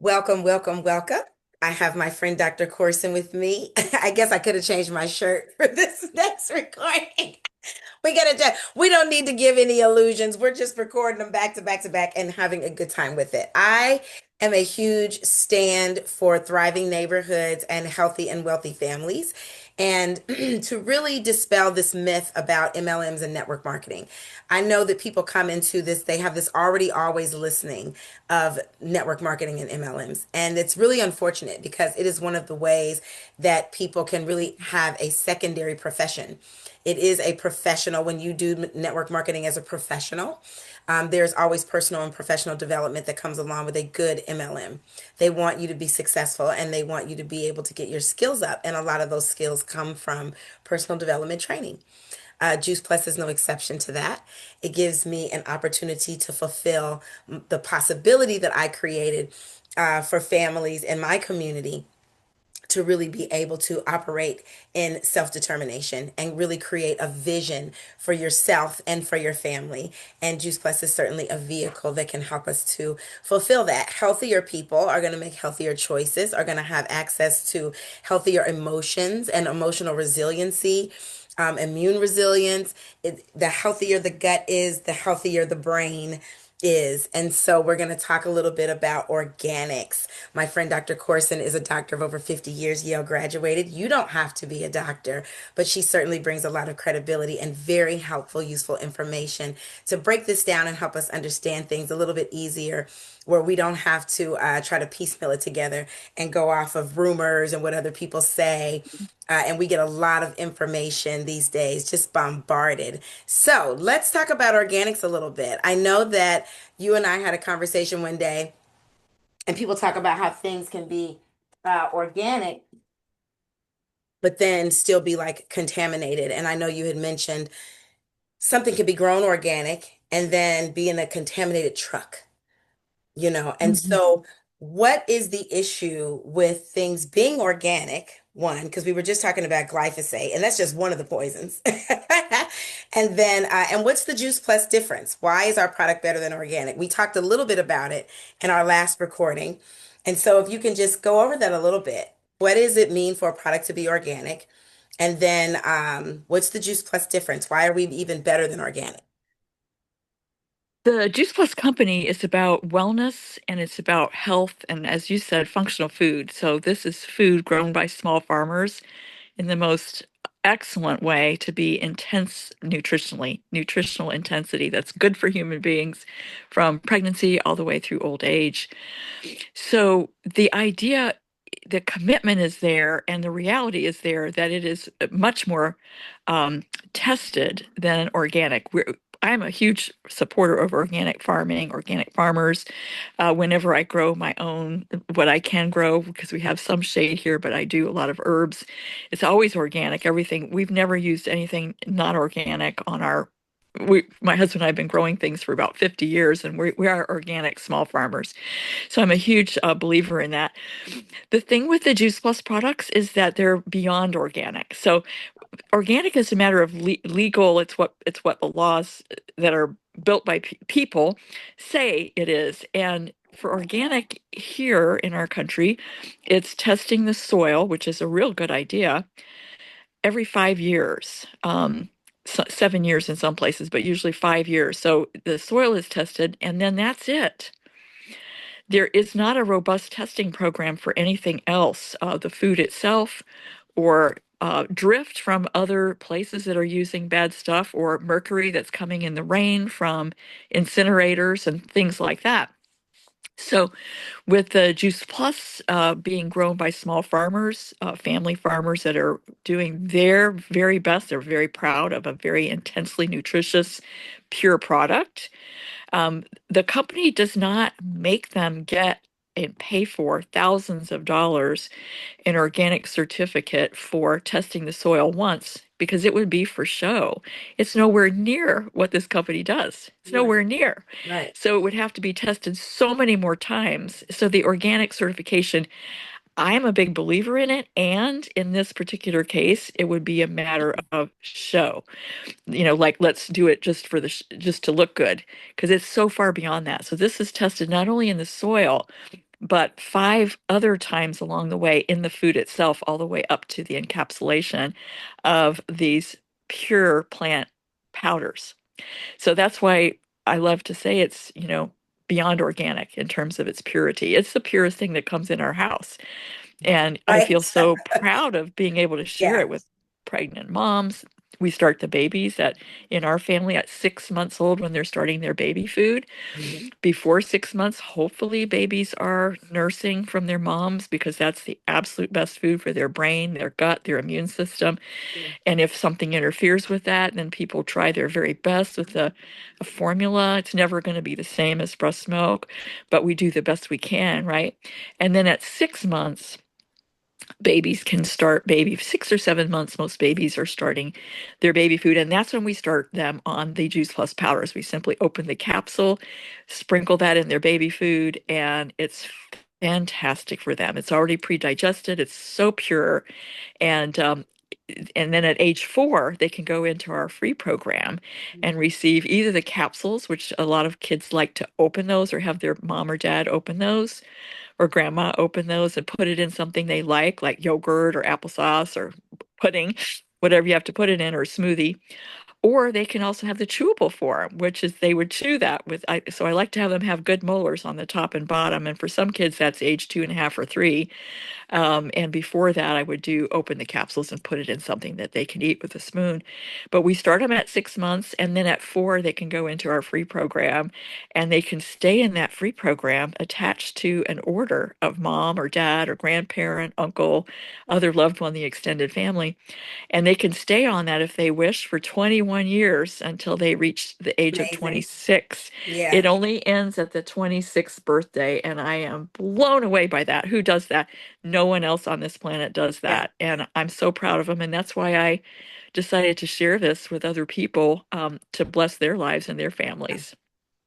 Welcome, welcome, welcome. I have my friend Dr. Corson with me. I guess I could have changed my shirt for this next recording. We don't need to give any illusions. We're just recording them back to back to back and having a good time with it. I am a huge stand for thriving neighborhoods and healthy and wealthy families. And to really dispel this myth about MLMs and network marketing. I know that people come into this, they have this already always listening of network marketing and MLMs. And it's really unfortunate because it is one of the ways that people can really have a secondary profession. It is a professional when you do network marketing as a professional. There's always personal and professional development that comes along with a good MLM. They want you to be successful and they want you to be able to get your skills up. And a lot of those skills come from personal development training. Juice Plus is no exception to that. It gives me an opportunity to fulfill the possibility that I created for families in my community to really be able to operate in self-determination and really create a vision for yourself and for your family. And Juice Plus is certainly a vehicle that can help us to fulfill that. Healthier people are going to make healthier choices, are going to have access to healthier emotions and emotional resiliency. Immune resilience. The healthier the gut is, the healthier the brain is. And so we're going to talk a little bit about organics. My friend Dr. Corson is a doctor of over 50 years, Yale graduated. You don't have to be a doctor, but she certainly brings a lot of credibility and very helpful, useful information to break this down and help us understand things a little bit easier, where we don't have to try to piecemeal it together and go off of rumors and what other people say. And we get a lot of information these days, just bombarded. So let's talk about organics a little bit. I know that you and I had a conversation one day, and people talk about how things can be organic, but then still be like contaminated. And I know you had mentioned something could be grown organic and then be in a contaminated truck. And Mhm. so what is the issue with things being organic? One, because we were just talking about glyphosate, and that's just one of the poisons. And then, and what's the Juice Plus difference? Why is our product better than organic? We talked a little bit about it in our last recording. And so if you can just go over that a little bit, what does it mean for a product to be organic? And then, what's the Juice Plus difference? Why are we even better than organic? The Juice Plus company is about wellness and it's about health and, as you said, functional food. So this is food grown by small farmers in the most excellent way to be intense nutritionally, nutritional intensity that's good for human beings from pregnancy all the way through old age. So the idea, the commitment is there, and the reality is there that it is much more tested than organic. I'm a huge supporter of organic farming, organic farmers. Whenever I grow my own, what I can grow, because we have some shade here, but I do a lot of herbs. It's always organic. Everything. We've never used anything not organic on our. My husband and I have been growing things for about 50 years, and we are organic small farmers. So I'm a huge believer in that. The thing with the Juice Plus products is that they're beyond organic. So organic is a matter of legal. It's what the laws that are built by people say it is. And for organic here in our country, it's testing the soil, which is a real good idea, every 5 years. 7 years in some places, but usually 5 years. So the soil is tested, and then that's it. There is not a robust testing program for anything else, the food itself, or drift from other places that are using bad stuff, or mercury that's coming in the rain from incinerators and things like that. So, with the Juice Plus being grown by small farmers, family farmers that are doing their very best, they're very proud of a very intensely nutritious, pure product. The company does not make them get and pay for thousands of dollars an organic certificate for testing the soil once because it would be for show. It's nowhere near what this company does. It's Right, nowhere near. right. So it would have to be tested so many more times. So the organic certification, I'm a big believer in it. And in this particular case, it would be a matter of show. Like let's do it just for just to look good because it's so far beyond that. So this is tested not only in the soil, but 5 other times along the way in the food itself, all the way up to the encapsulation of these pure plant powders. So that's why I love to say it's, beyond organic in terms of its purity. It's the purest thing that comes in our house. And I Right? feel so proud of being able to share Yeah. it with pregnant moms. We start the babies in our family at 6 months old when they're starting their baby food. Mhm. Before 6 months, hopefully babies are nursing from their moms because that's the absolute best food for their brain, their gut, their immune system. And if something interferes with that, then people try their very best with a formula. It's never going to be the same as breast milk, but we do the best we can, right? And then at 6 months, babies can start 6 or 7 months, most babies are starting their baby food, and that's when we start them on the Juice Plus powders. We simply open the capsule, sprinkle that in their baby food, and it's fantastic for them. It's already pre-digested, it's so pure. And um, and then at age 4 they can go into our free program and receive either the capsules, which a lot of kids like to open those or have their mom or dad open those, or grandma open those and put it in something they like yogurt or applesauce or pudding, whatever you have to put it in, or smoothie. Or they can also have the chewable form, which is they would chew that with. So I like to have them have good molars on the top and bottom. And for some kids, that's age 2.5 or 3. And before that, I would do open the capsules and put it in something that they can eat with a spoon. But we start them at 6 months, and then at 4, they can go into our free program, and they can stay in that free program attached to an order of mom or dad or grandparent, uncle, other loved one, the extended family. And they can stay on that if they wish for 21 years until they reach the age of Amazing. 26. It Yeah. only ends at the 26th birthday, and I am blown away by that. Who does that? No one else on this planet does Yeah. that. And I'm so proud of them. And that's why I decided to share this with other people, to bless their lives and their families.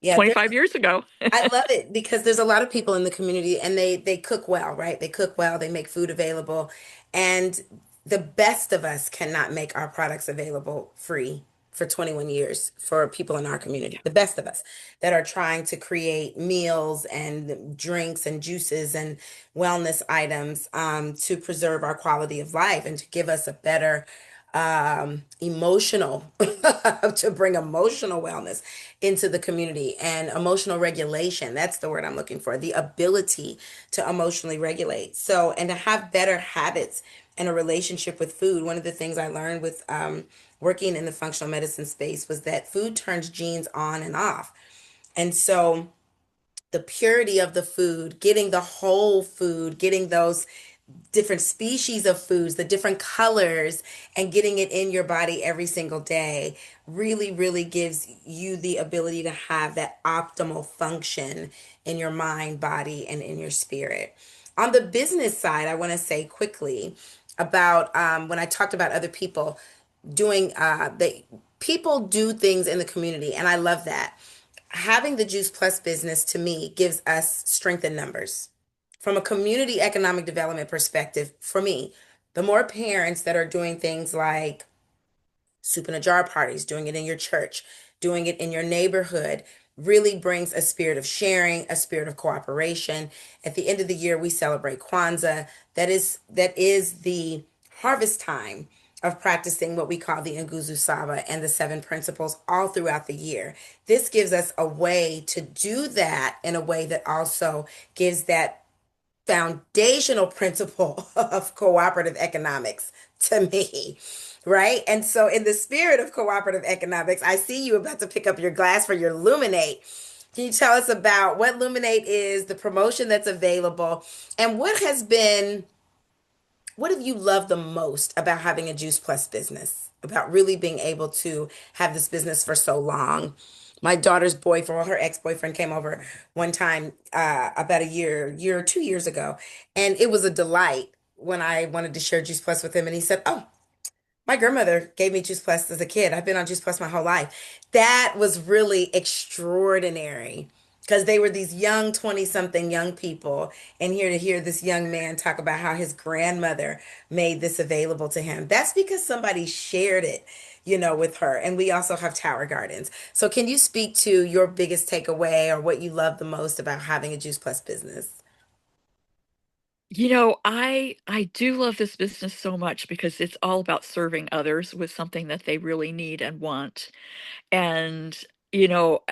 Yeah. 25 years ago. I love it because there's a lot of people in the community and they cook well, right? They cook well, they make food available, and the best of us cannot make our products available free for 21 years for people in our community. The best of us that are trying to create meals and drinks and juices and wellness items, to preserve our quality of life and to give us a better emotional to bring emotional wellness into the community and emotional regulation. That's the word I'm looking for, the ability to emotionally regulate. So, and to have better habits and a relationship with food. One of the things I learned with working in the functional medicine space was that food turns genes on and off. And so, the purity of the food, getting the whole food, getting those different species of foods, the different colors, and getting it in your body every single day really, really gives you the ability to have that optimal function in your mind, body, and in your spirit. On the business side, I want to say quickly about when I talked about other people doing, people do things in the community, and I love that. Having the Juice Plus business to me gives us strength in numbers. From a community economic development perspective, for me, the more parents that are doing things like soup in a jar parties, doing it in your church, doing it in your neighborhood, really brings a spirit of sharing, a spirit of cooperation. At the end of the year, we celebrate Kwanzaa. That is the harvest time of practicing what we call the Nguzu Saba and the 7 principles all throughout the year. This gives us a way to do that in a way that also gives that foundational principle of cooperative economics to me, right? And so, in the spirit of cooperative economics, I see you about to pick up your glass for your Luminate. Can you tell us about what Luminate is, the promotion that's available, and what have you loved the most about having a Juice Plus business, about really being able to have this business for so long? My daughter's boyfriend, well, her ex-boyfriend came over one time about a year or 2 years ago, and it was a delight when I wanted to share Juice Plus with him, and he said, "Oh, my grandmother gave me Juice Plus as a kid. I've been on Juice Plus my whole life." That was really extraordinary because they were these young 20-something young people, and here to hear this young man talk about how his grandmother made this available to him. That's because somebody shared it, with her. And we also have Tower Gardens. So can you speak to your biggest takeaway or what you love the most about having a Juice Plus business? I do love this business so much because it's all about serving others with something that they really need and want. And, you know,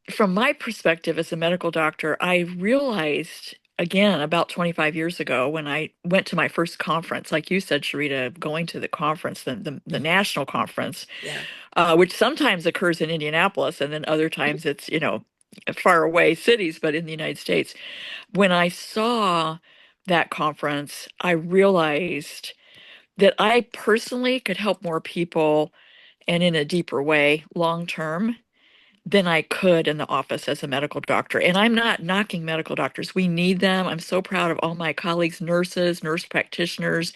from my perspective as a medical doctor, I realized again about 25 years ago when I went to my first conference, like you said, Sharita, going to the conference, the Mm. national conference, Yeah. which sometimes occurs in Indianapolis and then other times it's, far away cities, but in the United States. When I saw that conference, I realized that I personally could help more people and in a deeper way long term than I could in the office as a medical doctor. And I'm not knocking medical doctors. We need them. I'm so proud of all my colleagues, nurses, nurse practitioners,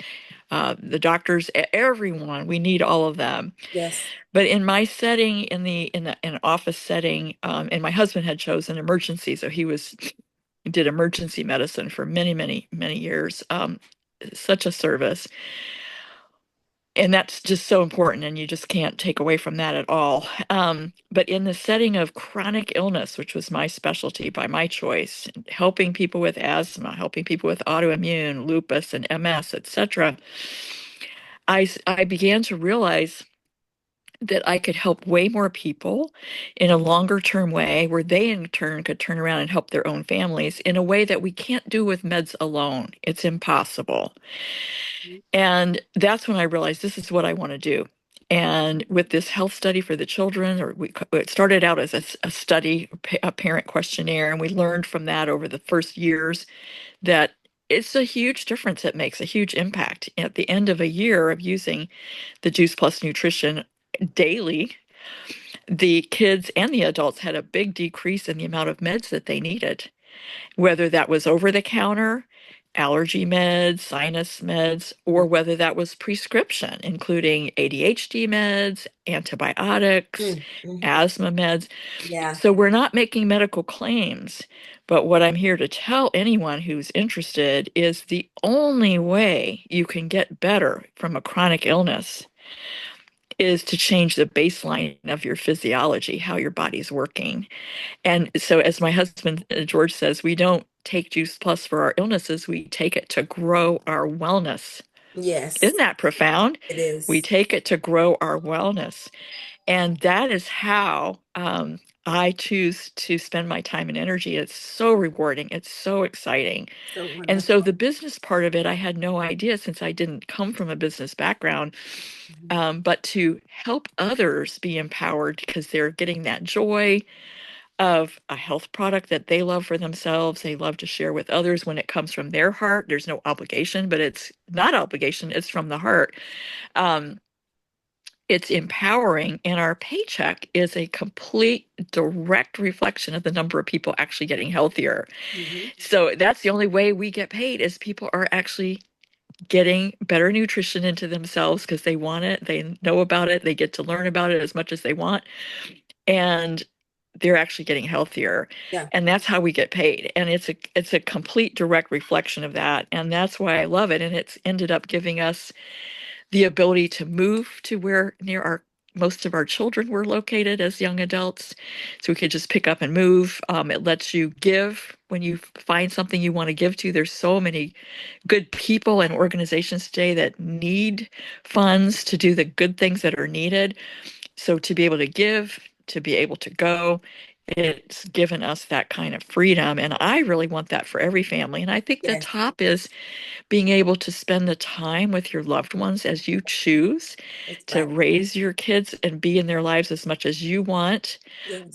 the doctors, everyone. We need all of them. Yes. But in my setting, in an office setting, and my husband had chosen emergency, so did emergency medicine for many, many, many years. Such a service. And that's just so important, and you just can't take away from that at all. But in the setting of chronic illness, which was my specialty by my choice, helping people with asthma, helping people with autoimmune, lupus, and MS, etc., I began to realize that I could help way more people in a longer term way, where they in turn could turn around and help their own families in a way that we can't do with meds alone. It's impossible. And that's when I realized this is what I want to do. And with this health study for the children, it started out as a study, a parent questionnaire, and we learned from that over the first years that it's a huge difference. It makes a huge impact. At the end of a year of using the Juice Plus Nutrition daily, the kids and the adults had a big decrease in the amount of meds that they needed, whether that was over the counter, allergy meds, sinus meds, or whether that was prescription, including ADHD meds, antibiotics, Mm-hmm. asthma meds. Yeah. So we're not making medical claims, but what I'm here to tell anyone who's interested is the only way you can get better from a chronic illness is to change the baseline of your physiology, how your body's working. And so, as my husband George says, we don't take Juice Plus for our illnesses, we take it to grow our wellness. Yes, Isn't that profound? it We is. take it to grow our wellness. And that is how I choose to spend my time and energy. It's so rewarding, it's so exciting. So And so, wonderful. the business part of it, I had no idea since I didn't come from a business background, Mhm. but to help others be empowered because they're getting that joy of a health product that they love for themselves, they love to share with others when it comes from their heart. There's no obligation, but it's not obligation, it's from the heart. Um, it's empowering, and our paycheck is a complete direct reflection of the number of people actually getting healthier. Mhm. So that's the only way we get paid is people are actually getting better nutrition into themselves because they want it, they know about it, they get to learn about it as much as they want, and they're actually getting healthier. Yeah. And that's how we get paid. And it's a complete direct reflection of that. And that's why I love it. And it's ended up giving us the ability to move to where near our most of our children were located as young adults. So we could just pick up and move. It lets you give when you find something you want to give to. There's so many good people and organizations today that need funds to do the good things that are needed. So to be able to give, to be able to go, it's given us that kind of freedom. And I really want that for every family. And I think the Yes, top is being able to spend the time with your loved ones as you choose, that's to right. raise your kids and be in their lives as much as you want, Yes.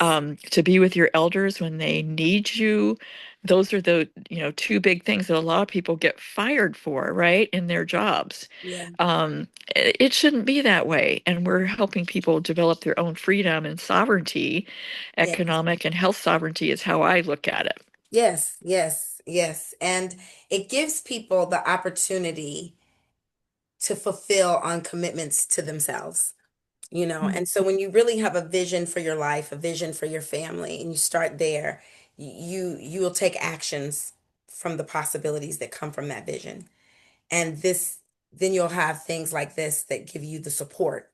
to be with your elders when they need you. Those are the, two big things that a lot of people get fired for, right, in their jobs. Yeah. It shouldn't be that way. And we're helping people develop their own freedom and sovereignty. Yes. Economic and health sovereignty is how I look at it. Yes. Yes. Yes. And it gives people the opportunity to fulfill on commitments to themselves, you know. Mm. And so when you really have a vision for your life, a vision for your family, and you start there, you will take actions from the possibilities that come from that vision. And then you'll have things like this that give you the support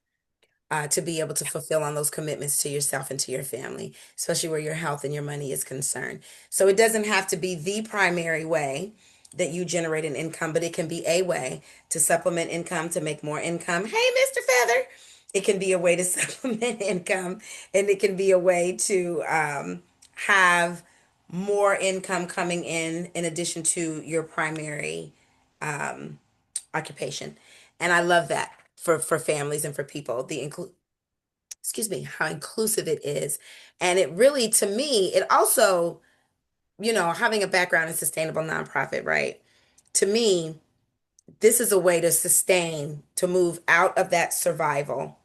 to be able to fulfill on those commitments to yourself and to your family, especially where your health and your money is concerned. So it doesn't have to be the primary way, that you generate an income, but it can be a way to supplement income, to make more income. Hey, Mr. Feather. It can be a way to supplement income, and it can be a way to have more income coming in addition to your primary occupation. And I love that for families and for people. Excuse me, how inclusive it is. And it really, to me, it also, having a background in sustainable nonprofit, right? To me, this is a way to sustain, to move out of that survival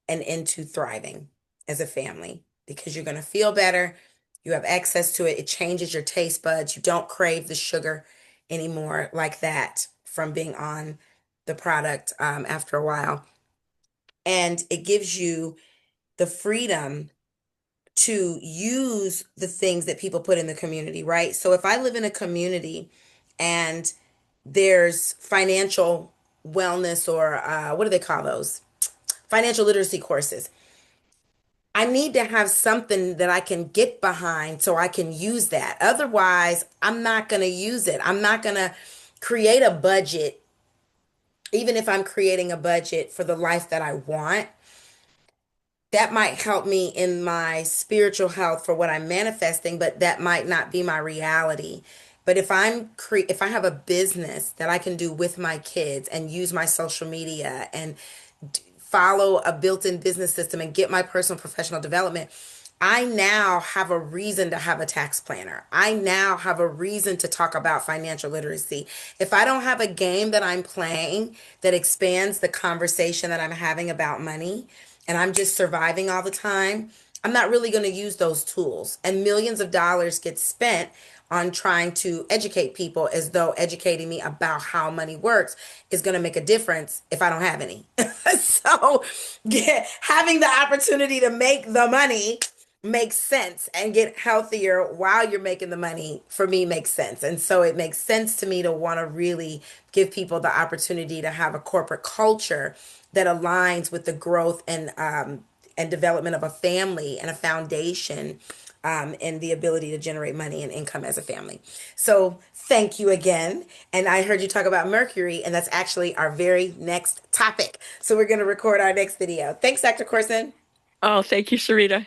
and into thriving as a family because you're going to feel better. You have access to it. It changes your taste buds. You don't crave the sugar anymore like that from being on the product after a while. And it gives you the freedom to use the things that people put in the community, right? So if I live in a community and there's financial wellness or what do they call those? Financial literacy courses. I need to have something that I can get behind so I can use that. Otherwise, I'm not going to use it. I'm not going to create a budget, even if I'm creating a budget for the life that I want. That might help me in my spiritual health for what I'm manifesting, but that might not be my reality. But if I have a business that I can do with my kids and use my social media and follow a built-in business system and get my personal professional development, I now have a reason to have a tax planner. I now have a reason to talk about financial literacy. If I don't have a game that I'm playing that expands the conversation that I'm having about money, and I'm just surviving all the time, I'm not really going to use those tools. And millions of dollars get spent on trying to educate people as though educating me about how money works is going to make a difference if I don't have any. So, yeah, having the opportunity to make the money makes sense and get healthier while you're making the money for me makes sense. And so it makes sense to me to want to really give people the opportunity to have a corporate culture that aligns with the growth and development of a family and a foundation and the ability to generate money and income as a family. So thank you again. And I heard you talk about Mercury, and that's actually our very next topic. So we're going to record our next video. Thanks, Dr. Corson. Oh, thank you, Sharita.